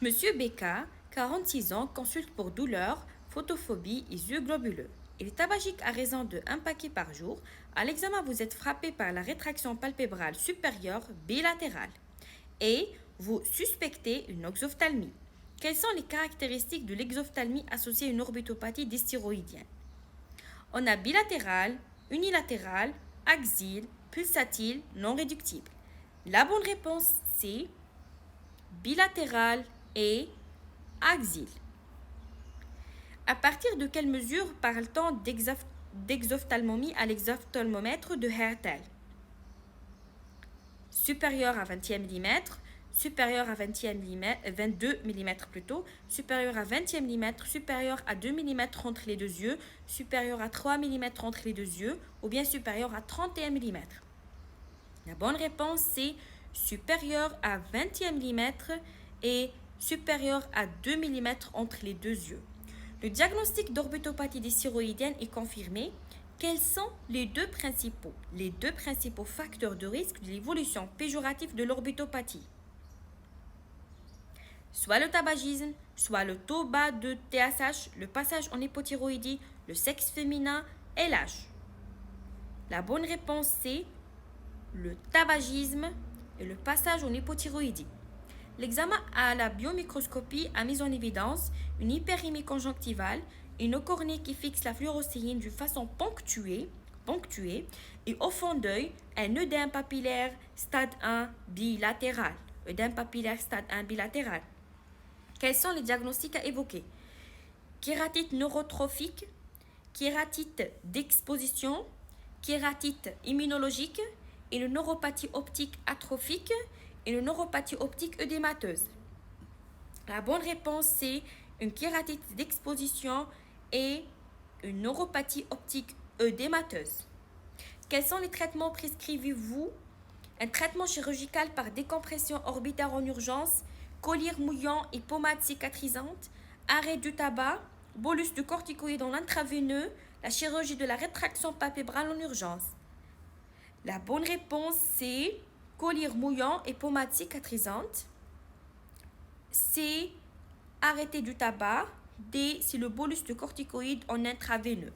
Monsieur Becca, 46 ans, consulte pour douleur, photophobie et yeux globuleux. Il est tabagique à raison de un paquet par jour. À l'examen, vous êtes frappé par la rétraction palpébrale supérieure bilatérale et vous suspectez une oxophthalmie. Quelles sont les caractéristiques de l'exophthalmie associée à une orbitopathie dysthyroïdienne? On a bilatéral, unilatéral, axial, pulsatile, non réductible. La bonne réponse, c'est bilatéral et axial. À partir de quelle mesure parle-t-on d'exophthalmomie à l'exophthalmomètre de Hertel? Supérieur à 20e millimètre, supérieur à 22 mm plutôt, supérieur à 20e millimètre, supérieur à 2 mm entre les deux yeux, supérieur à 3 mm entre les deux yeux, ou bien supérieur à 31 mm. La bonne réponse, c'est supérieur à 20e millimètre et supérieur à 2 mm entre les deux yeux. Le diagnostic d'orbitopathie dysthyroïdienne est confirmé. Quels sont les deux principaux facteurs de risque de l'évolution péjorative de l'orbitopathie? Soit le tabagisme, soit le taux bas de TSH, le passage en hypothyroïdie, le sexe féminin et l'âge. La bonne réponse, c'est le tabagisme et le passage en hypothyroïdie. L'examen à la biomicroscopie a mis en évidence une hyperémie conjonctivale, une cornée qui fixe la fluorescéine d'une façon ponctuée et au fond d'œil, un œdème papillaire stade 1 bilatéral. Œdème papillaire stade 1 bilatéral. Quels sont les diagnostics à évoquer? Kératite neurotrophique, kératite d'exposition, kératite immunologique et une neuropathie optique atrophique et une neuropathie optique œdémateuse. La bonne réponse, c'est une kératite d'exposition et une neuropathie optique œdémateuse. Quels sont les traitements prescrivez-vous? Un traitement chirurgical par décompression orbitaire en urgence, collyre mouillant et pommade cicatrisante, arrêt du tabac, bolus de corticoïdes en intraveineux, la chirurgie de la rétraction palpébrale en urgence. La bonne réponse, c'est collyre mouillant et pommade cicatrisante. C, arrêter du tabac. D, c'est le bolus de corticoïdes en intraveineux.